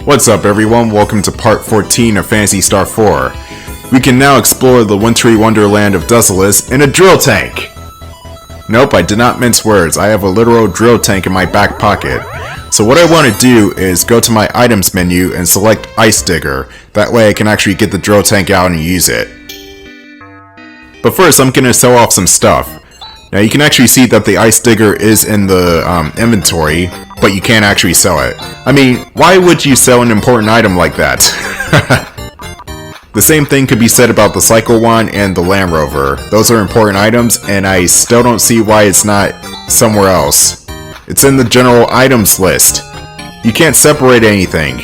What's up everyone, welcome to part 14 of Phantasy Star 4. We can now explore the wintry wonderland of Dezolis in a drill tank! Nope, I did not mince words, I have a literal drill tank in my back pocket. So what I want to do is go to my items menu and select Ice Digger. That way I can actually get the drill tank out and use it. But first I'm going to sell off some stuff. Now you can actually see that the Ice Digger is in the inventory, but you can't actually sell it. I mean, why would you sell an important item like that? The same thing could be said about the Cycle Wand and the Land Rover. Those are important items, and I still don't see why it's not somewhere else. It's in the general items list. You can't separate anything.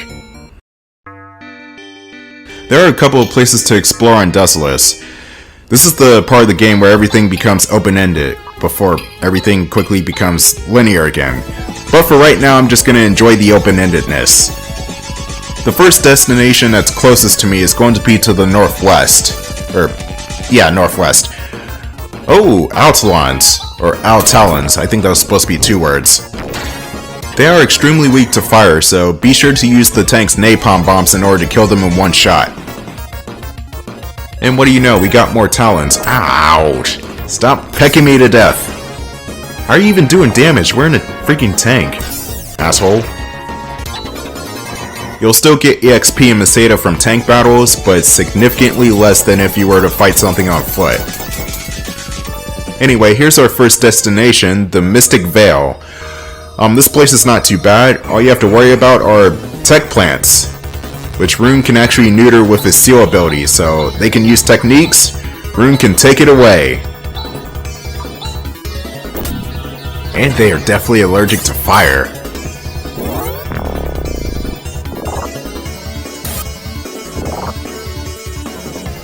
There are a couple of places to explore on Dezolis. This is the part of the game where everything becomes open-ended, before everything quickly becomes linear again. But for right now, I'm just going to enjoy the open-endedness. The first destination that's closest to me is going to be to the northwest. Northwest. Oh, Altalons. Or Altalons, I think that was supposed to be 2 words. They are extremely weak to fire, so be sure to use the tank's napalm bombs in order to kill them in one shot. And what do you know, we got more talons. Ouch! Stop pecking me to death. How are you even doing damage? We're in a freaking tank. Asshole. You'll still get EXP and Meseta from tank battles, but significantly less than if you were to fight something on foot. Anyway, here's our first destination, the Mystic Vale. This place is not too bad. All you have to worry about are tech plants, which Rune can actually neuter with his seal ability, so they can use techniques, Rune can take it away. And they are definitely allergic to fire.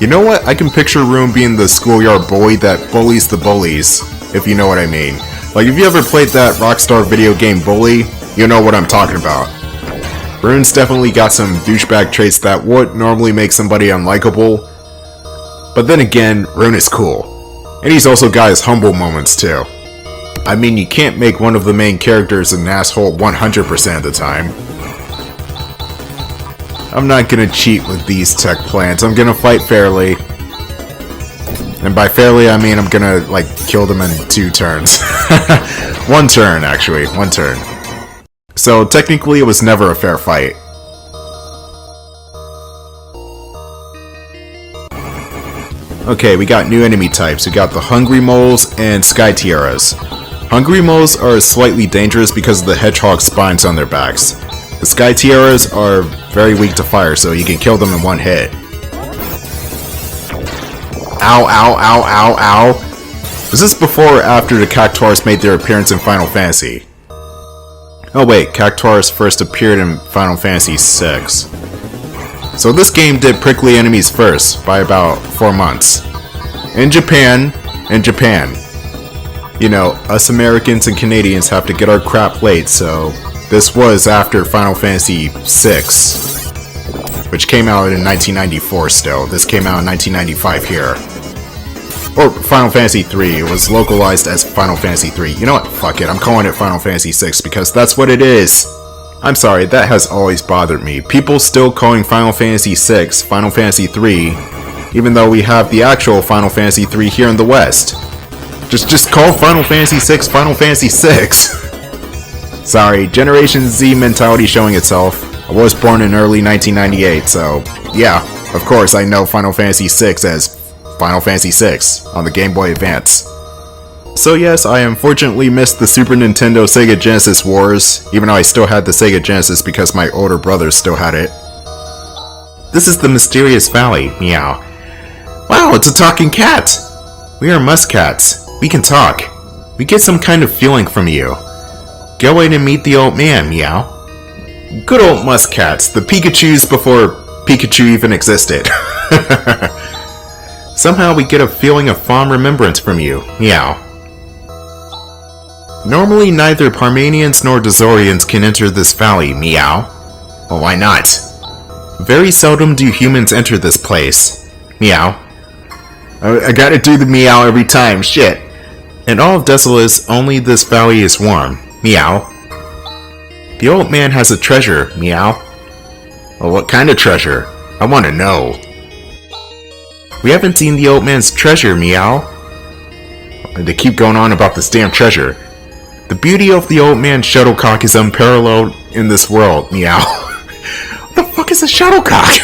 You know what? I can picture Rune being the schoolyard bully that bullies the bullies, if you know what I mean. Like, if you ever played that Rockstar video game Bully, you know what I'm talking about. Rune's definitely got some douchebag traits that would normally make somebody unlikable. But then again, Rune is cool. And he's also got his humble moments too. I mean, you can't make one of the main characters an asshole 100% of the time. I'm not gonna cheat with these tech plants, I'm gonna fight fairly. And by fairly I mean I'm gonna, like, kill them in 2 turns. 1 turn actually, 1 turn. So technically it was never a fair fight. Okay, we got new enemy types. We got the Hungry Moles and Sky Tiaras. Hungry Moles are slightly dangerous because of the hedgehog spines on their backs. The Sky Tiaras are very weak to fire, so you can kill them in 1 hit. Ow, ow, ow, ow, ow. Was this before or after the Cactuars made their appearance in Final Fantasy? Oh wait, Cactuars first appeared in Final Fantasy VI. So this game did prickly enemies first, by about 4 months. In Japan. You know, us Americans and Canadians have to get our crap late, so this was after Final Fantasy VI, which came out in 1994 still. This came out in 1995 here. Or Final Fantasy 3, it was localized as Final Fantasy 3. You know what, fuck it, I'm calling it Final Fantasy 6 because that's what it is. I'm sorry, that has always bothered me. People still calling Final Fantasy 6 Final Fantasy 3, even though we have the actual Final Fantasy 3 here in the West. Just call Final Fantasy 6 Final Fantasy 6. Sorry, Generation Z mentality showing itself. I was born in early 1998, so yeah, of course I know Final Fantasy 6 as Final Fantasy VI on the Game Boy Advance. So yes, I unfortunately missed the Super Nintendo Sega Genesis wars, even though I still had the Sega Genesis because my older brother still had it. This is the Mysterious Valley, meow. Wow, it's a talking cat! We are muskcats. We can talk. We get some kind of feeling from you. Go in and meet the old man, meow. Good old muskcats, the Pikachus before Pikachu even existed. Somehow we get a feeling of fond remembrance from you, meow. Normally neither Parmanians nor Dozorians can enter this valley, meow. Well, why not? Very seldom do humans enter this place, meow. I gotta do the meow every time, shit. In all of Dezolis, only this valley is warm, meow. The old man has a treasure, meow. Well, what kind of treasure? I want to know. We haven't seen the old man's treasure, Meow. They keep going on about this damn treasure. The beauty of the old man's shuttlecock is unparalleled in this world, Meow. What the fuck is a shuttlecock?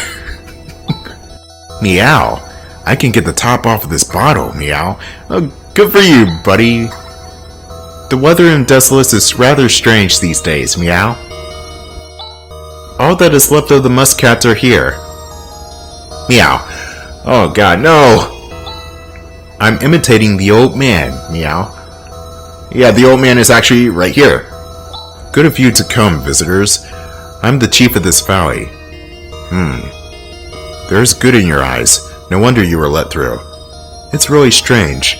Meow. I can get the top off of this bottle, Meow. Oh, good for you, buddy. The weather in Dezolis is rather strange these days, Meow. All that is left of the muscats are here. Meow. Oh god, no! I'm imitating the old man, Meow. Yeah, the old man is actually right here. Good of you to come, visitors. I'm the chief of this valley. There's good in your eyes. No wonder you were let through. It's really strange.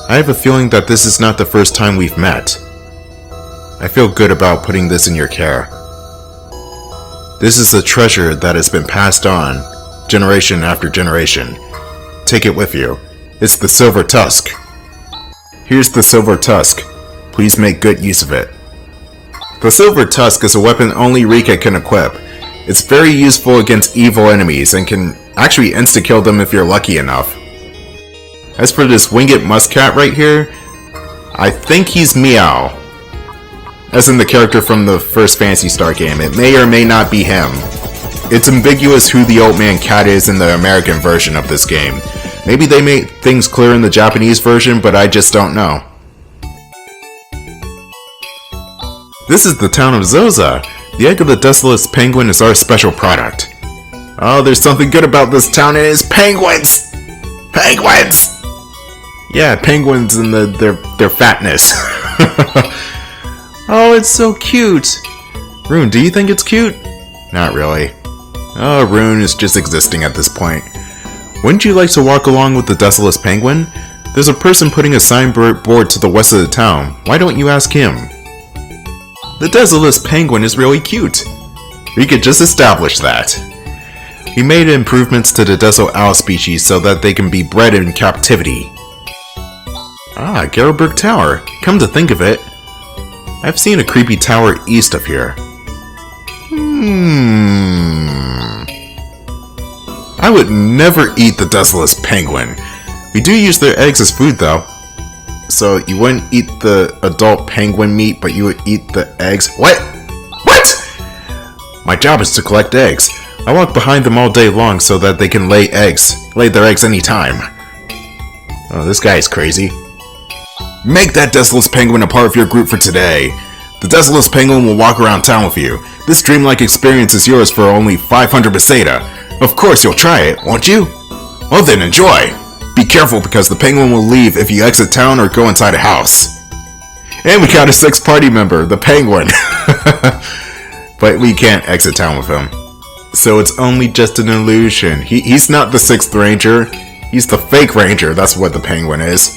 I have a feeling that this is not the first time we've met. I feel good about putting this in your care. This is a treasure that has been passed on, generation after generation. Take it with you. It's the Silver Tusk. Here's the Silver Tusk. Please make good use of it. The Silver Tusk is a weapon only Rika can equip. It's very useful against evil enemies and can actually insta-kill them if you're lucky enough. As for this Winged Muscat right here, I think he's Meow. As in the character from the first Phantasy Star game, it may or may not be him. It's ambiguous who the old man cat is in the American version of this game. Maybe they made things clear in the Japanese version, but I just don't know. This is the town of Zoza. The egg of the Dezolis penguin is our special product. Oh, there's something good about this town, and it's penguins! Penguins! Yeah, penguins and their fatness. Oh, it's so cute! Rune, do you think it's cute? Not really. Oh, Rune is just existing at this point. Wouldn't you like to walk along with the Dezolis penguin? There's a person putting a signboard to the west of the town. Why don't you ask him? The Dezolis penguin is really cute. We could just establish that. We made improvements to the Dezo owl species so that they can be bred in captivity. Ah, Garrowburg Tower. Come to think of it, I've seen a creepy tower east of here. I would never eat the Dezolis penguin. We do use their eggs as food though. So you wouldn't eat the adult penguin meat, but you would eat the eggs? What? What? My job is to collect eggs. I walk behind them all day long so that they can lay their eggs anytime. Oh, this guy is crazy. Make that Dezolis penguin a part of your group for today. The Dezolis penguin will walk around town with you. This dreamlike experience is yours for only 500 peseta. Of course you'll try it, won't you? Well then, enjoy! Be careful because the penguin will leave if you exit town or go inside a house. And we got a 6th party member, the penguin. But we can't exit town with him. So it's only just an illusion. He's not the 6th ranger. He's the fake ranger, that's what the penguin is.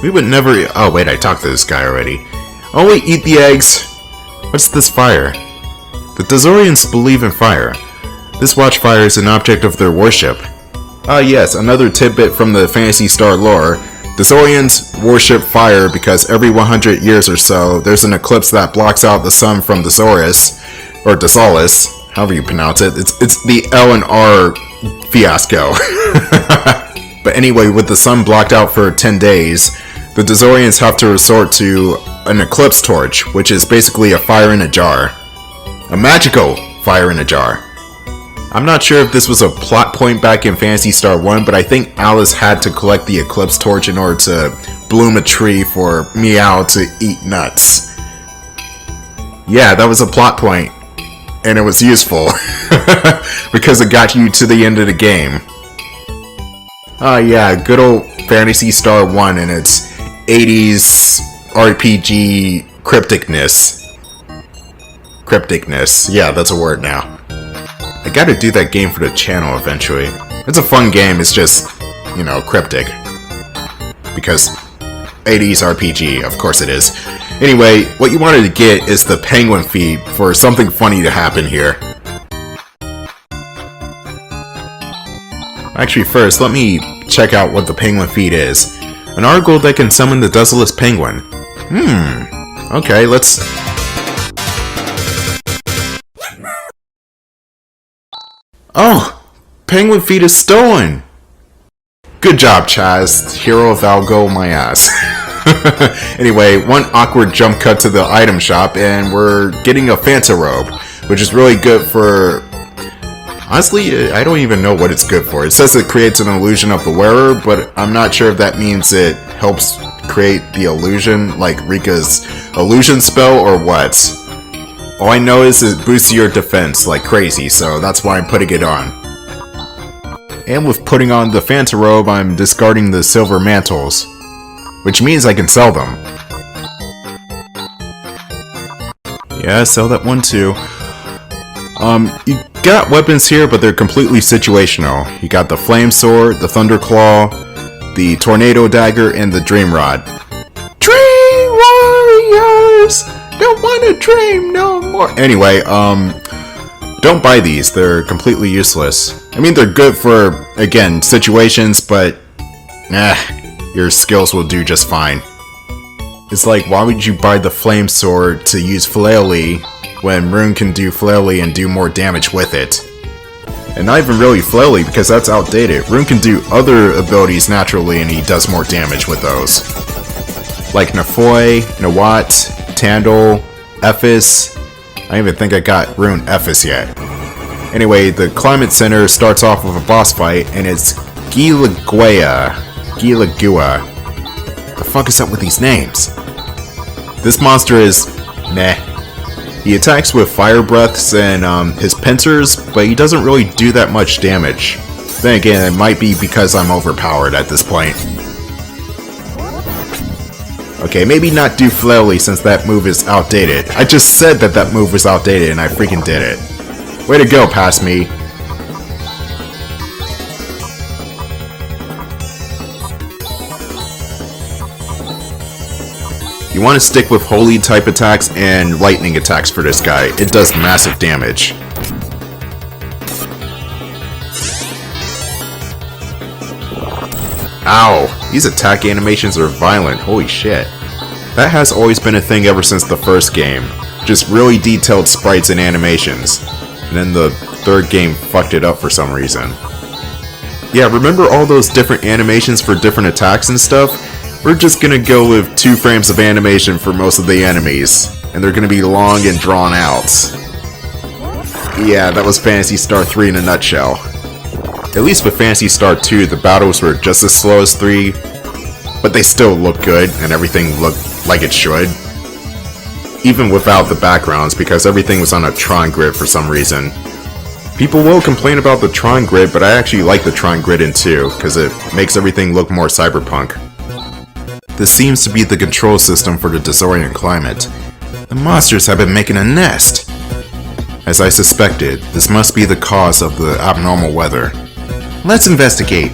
We would never... Oh wait, I talked to this guy already. Only eat the eggs. What's this fire? The Dezorians believe in fire. This watchfire is an object of their worship. Ah yes, another tidbit from the Phantasy Star lore. Dezorians worship fire because every 100 years or so, there's an eclipse that blocks out the sun from Dezolis, or Dezolis, however you pronounce it. It's the L and R fiasco. But anyway, with the sun blocked out for 10 days, the Dezorians have to resort to an eclipse torch, which is basically a fire in a jar. A magical fire in a jar. I'm not sure if this was a plot point back in Phantasy Star 1, but I think Alice had to collect the eclipse torch in order to bloom a tree for Meow to eat nuts. Yeah, that was a plot point, and it was useful, because it got you to the end of the game. Oh yeah, good old Phantasy Star 1 and its 80s RPG crypticness. Crypticness, yeah, that's a word now. I gotta do that game for the channel eventually. It's a fun game, it's just, you know, cryptic. Because 80s RPG, of course it is. Anyway, what you wanted to get is the penguin feed for something funny to happen here. Actually, first, let me check out what the penguin feed is. An article that can summon the Dezolis penguin. Okay, let's Oh! Penguin feet is stolen! Good job, Chaz. Hero of Algo, my ass. Anyway, one awkward jump cut to the item shop, and we're getting a Phanta robe, which is really good for... Honestly, I don't even know what it's good for. It says it creates an illusion of the wearer, but I'm not sure if that means it helps create the illusion, like Rika's illusion spell, or what. All I know is it boosts your defense like crazy, so that's why I'm putting it on. And with putting on the Phanta robe, I'm discarding the silver mantles, which means I can sell them. Yeah, sell that one too. You got weapons here, but they're completely situational. You got the Flame Sword, the Thunder Claw, the Tornado Dagger, and the Dream Rod. Dream Warriors! Don't wanna dream no more! Anyway, don't buy these. They're completely useless. I mean, they're good for, again, situations, but... your skills will do just fine. It's like, why would you buy the Flame Sword to use Flaily when Rune can do Flaily and do more damage with it? And not even really Flaily, because that's outdated. Rune can do other abilities naturally and he does more damage with those. Like Nafoi, Nawat, Tandle, Ephis. I don't even think I got Rune Ephis yet. Anyway, the Climate Center starts off with a boss fight, and it's Gilagua. The fuck is up with these names? This monster is meh. He attacks with fire breaths and his pincers, but he doesn't really do that much damage. Then again, it might be because I'm overpowered at this point. Okay, maybe not do Flaily since that move is outdated. I just said that that move was outdated and I freaking did it. Way to go, past me. You want to stick with holy type attacks and lightning attacks for this guy. It does massive damage. Ow! These attack animations are violent, holy shit. That has always been a thing ever since the first game. Just really detailed sprites and animations. And then the third game fucked it up for some reason. Yeah, remember all those different animations for different attacks and stuff? We're just gonna go with 2 frames of animation for most of the enemies. And they're gonna be long and drawn out. Yeah, that was Phantasy Star 3 in a nutshell. At least with Phantasy Star 2, the battles were just as slow as 3, but they still looked good, and everything looked like it should. Even without the backgrounds, because everything was on a Tron grid for some reason. People will complain about the Tron grid, but I actually like the Tron grid in 2, because it makes everything look more cyberpunk. This seems to be the control system for the Dezorian climate. The monsters have been making a nest! As I suspected, this must be the cause of the abnormal weather. Let's investigate.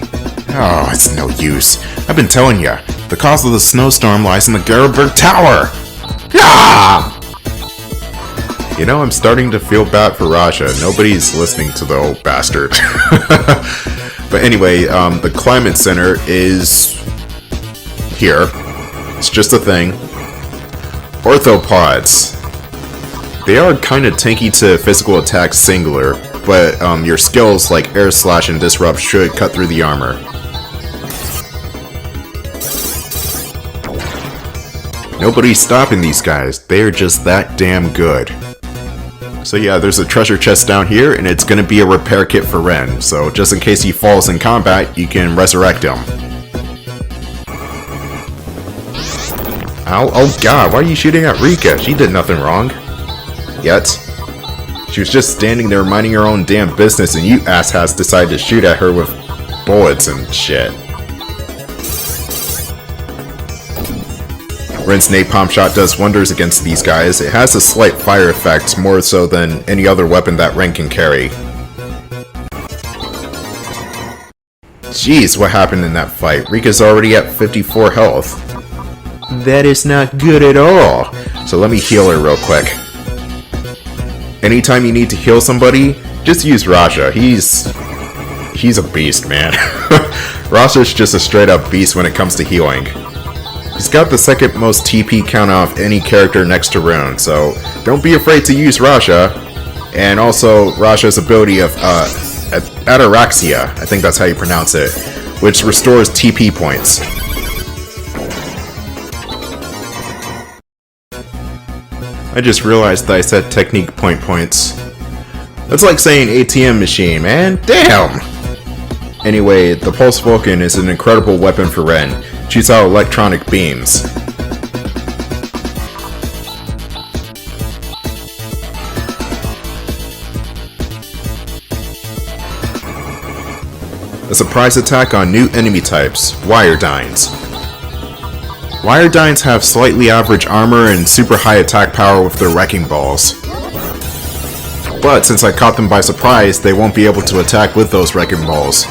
Oh, it's no use. I've been telling ya, the cause of the snowstorm lies in the Garberg Tower! Ah! You know, I'm starting to feel bad for Raja. Nobody's listening to the old bastard. But anyway, the Climate Center is... here. It's just a thing. Orthopods. They are kinda tanky to physical attacks singular, but your skills like Air Slash and Disrupt should cut through the armor. Nobody's stopping these guys, they're just that damn good. So yeah, there's a treasure chest down here, and it's gonna be a repair kit for Ren, so just in case he falls in combat, you can resurrect him. Ow, oh god, why are you shooting at Rika? She did nothing wrong. Yet. She was just standing there minding her own damn business and you asshats decided to shoot at her with bullets and shit. Ren's napalm shot does wonders against these guys. It has a slight fire effect, more so than any other weapon that Ren can carry. Jeez, what happened in that fight? Rika's already at 54 health. That is not good at all. So let me heal her real quick. Anytime you need to heal somebody, just use Raja. He's a beast, man. Raja's just a straight up beast when it comes to healing. He's got the second most TP count off any character next to Rune, so don't be afraid to use Raja. And also Raja's ability of Ataraxia, I think that's how you pronounce it, which restores TP points. I just realized that I said technique points. That's like saying ATM machine, man. Damn! Anyway, the Pulse Vulcan is an incredible weapon for Ren. Shoots out electronic beams. A surprise attack on new enemy types, Wiredynes. Wiredynes have slightly average armor and super high attack power with their wrecking balls. But since I caught them by surprise, they won't be able to attack with those wrecking balls.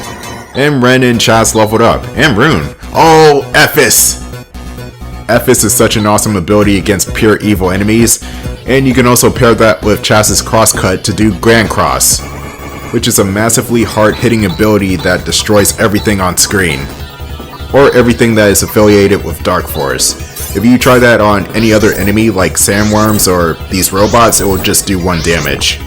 And Ren and Chaz leveled up. And Rune. Oh, Ephis! Ephis is such an awesome ability against pure evil enemies. And you can also pair that with Chaz's Crosscut to do Grand Cross, which is a massively hard-hitting ability that destroys everything on screen. Or everything that is affiliated with Dark Force. If you try that on any other enemy like sandworms or these robots, it will just do 1 damage.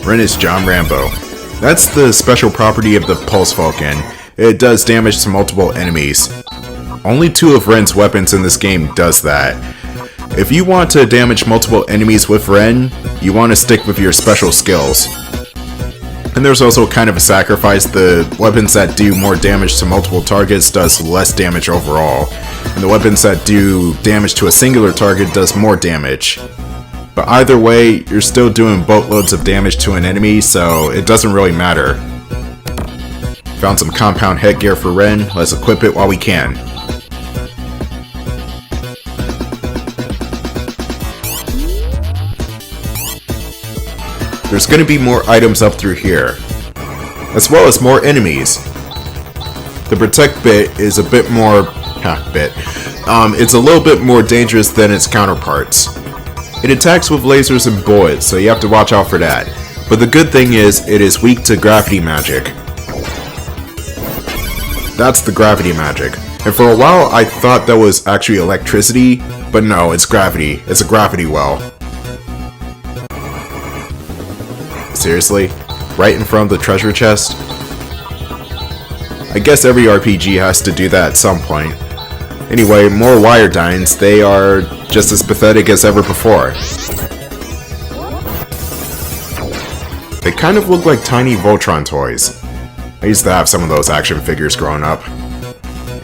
Ren is John Rambo. That's the special property of the Pulse Vulcan. It does damage to multiple enemies. Only 2 of Ren's weapons in this game does that. If you want to damage multiple enemies with Ren, you want to stick with your special skills. And there's also kind of a sacrifice. The weapons that do more damage to multiple targets does less damage overall. And the weapons that do damage to a singular target does more damage. But either way, you're still doing boatloads of damage to an enemy, so it doesn't really matter. Found some compound headgear for Ren, let's equip it while we can. There's gonna be more items up through here, as well as more enemies. The Protect bit is a bit more... it's a little bit more dangerous than its counterparts. It attacks with lasers and bullets, so you have to watch out for that. But the good thing is, it is weak to gravity magic. That's the gravity magic. And for a while, I thought that was actually electricity, but no, it's gravity. It's a gravity well. Seriously? Right in front of the treasure chest? I guess every RPG has to do that at some point. Anyway, more Wiredynes. They are just as pathetic as ever before. They kind of look like tiny Voltron toys. I used to have some of those action figures growing up.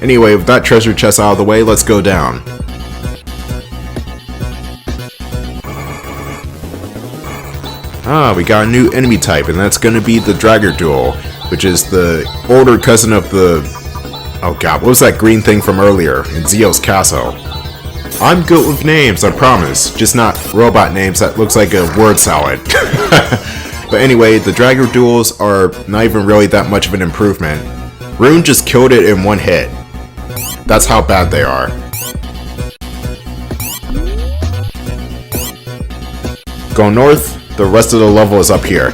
Anyway, with that treasure chest out of the way, let's go down. Ah, we got a new enemy type, and that's gonna be the Debugger Duel, which is the older cousin of the... Oh god, what was that green thing from earlier in Zio's castle? I'm good with names, I promise. Just not robot names that looks like a word salad. But anyway, the Debugger Duels are not even really that much of an improvement. Rune just killed it in 1 hit. That's how bad they are. Go north, the rest of the level is up here.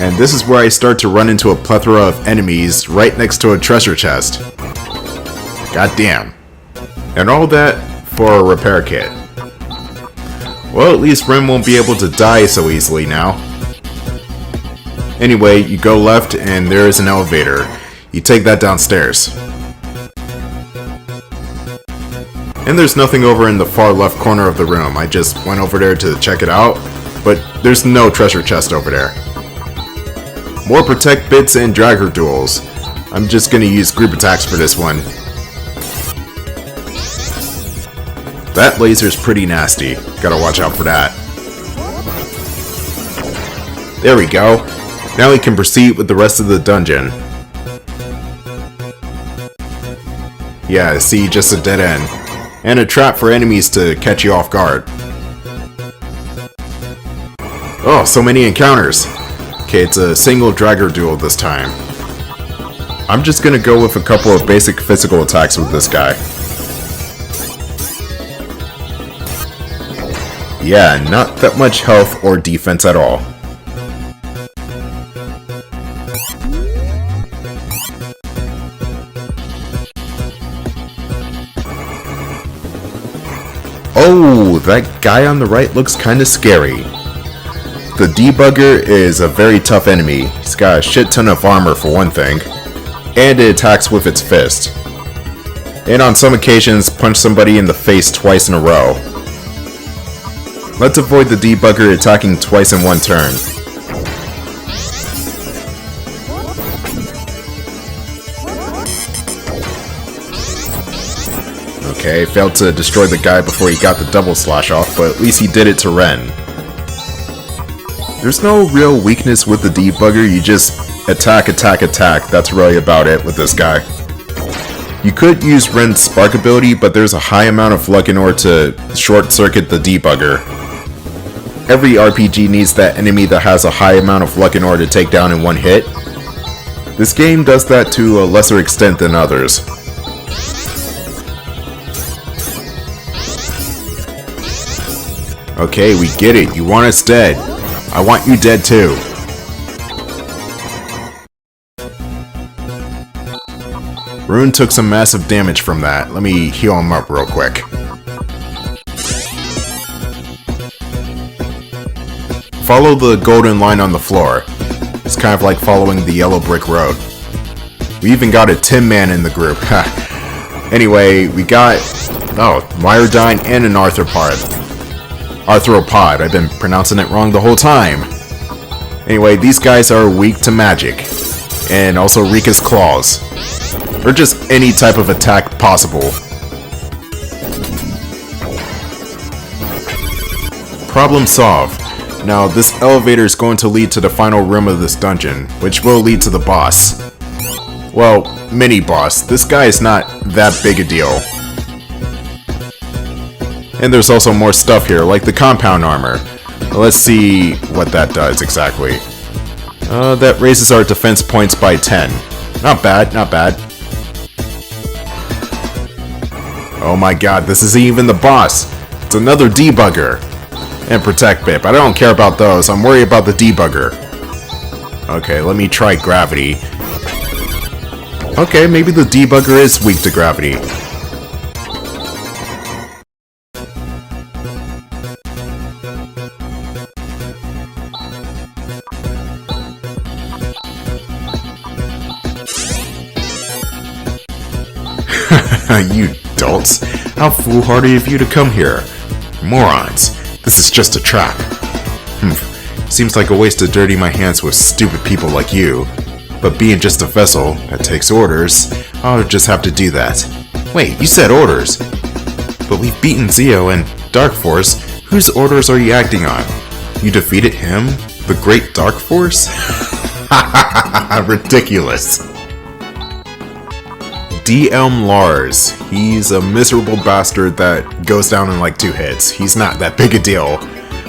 And this is where I start to run into a plethora of enemies right next to a treasure chest. God damn. And all that for a repair kit. Well, at least Ren won't be able to die so easily now. Anyway, you go left and there is an elevator. You take that downstairs. And there's nothing over in the far left corner of the room. I just went over there to check it out, but there's no treasure chest over there. More Protect bits and Debugger Duels. I'm just gonna use group attacks for this one. That laser's pretty nasty. Gotta watch out for that. There we go. Now we can proceed with the rest of the dungeon. Yeah, see, just a dead end. And a trap for enemies to catch you off guard. Oh, so many encounters. Okay, it's a single Debugger Duel this time. I'm just gonna go with a couple of basic physical attacks with this guy. Yeah, not that much health or defense at all. Oh, that guy on the right looks kinda scary. The Debugger is a very tough enemy. He's got a shit ton of armor for one thing. And it attacks with its fist. And on some occasions, punch somebody in the face twice in a row. Let's avoid the Debugger attacking twice in one turn. Okay, failed to destroy the guy before he got the double slash off, but at least he did it to Ren. There's no real weakness with the Debugger, you just attack, attack, attack. That's really about it with this guy. You could use Ren's spark ability, but there's a high amount of luck in order to short circuit the Debugger. Every RPG needs that enemy that has a high amount of luck in order to take down in one hit. This game does that to a lesser extent than others. Okay, we get it. You want us dead. I want you dead too. Rune took some massive damage from that. Let me heal him up real quick. Follow the golden line on the floor. It's kind of like following the yellow brick road. We even got a Tin Man in the group. Anyway, we got... oh, Myodyne and an Arthropod. Arthropod, I've been pronouncing it wrong the whole time. Anyway, these guys are weak to magic. And also Rika's claws. Or just any type of attack possible. Problem solved. Now, this elevator is going to lead to the final room of this dungeon, which will lead to the boss. Well, mini-boss. This guy is not that big a deal. And there's also more stuff here, like the compound armor. Let's see what that does exactly. That raises our defense points by 10. Not bad, not bad. Oh my god, this isn't even the boss. It's another Debugger. And Protect Bip. I don't care about those. I'm worried about the Debugger. Okay, let me try gravity. Okay, maybe the Debugger is weak to gravity. You dolts. How foolhardy of you to come here. Morons. This is just a trap. Seems like a waste to dirty my hands with stupid people like you. But being just a vessel that takes orders, I'll just have to do that. Wait, you said orders. But we've beaten Zeo and Dark Force. Whose orders are you acting on? You defeated him? The Great Dark Force? Ridiculous. DM Lars. He's a miserable bastard that goes down in like 2 hits. He's not that big a deal.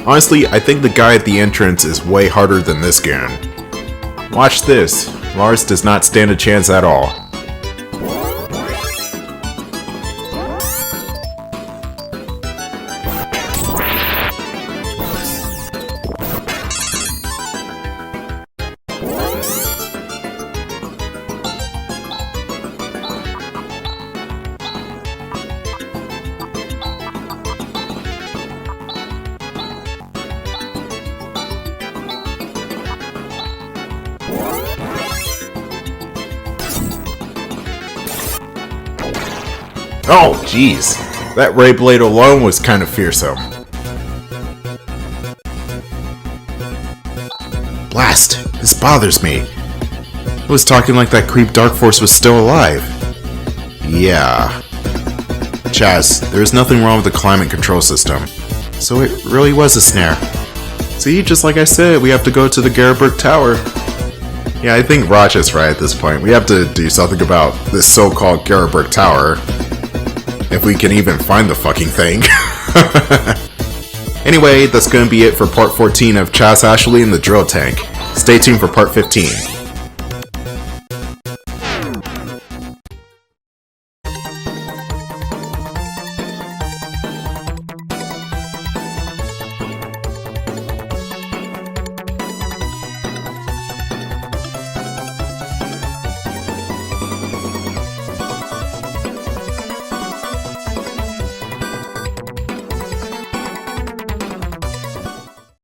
Honestly, I think the guy at the entrance is way harder than this goon. Watch this. Lars does not stand a chance at all. Oh, jeez. That Ray Blade alone was kind of fearsome. Blast! This bothers me. I was talking like that creep Dark Force was still alive. Yeah. Chaz, there's nothing wrong with the climate control system. So it really was a snare. See, just like I said, we have to go to the Gereberg Tower. Yeah, I think Raj is right at this point. We have to do something about this so-called Gereberg Tower. If we can even find the fucking thing. Anyway, that's gonna be it for part 14 of Chaz Ashley and the Drill Tank. Stay tuned for part 15.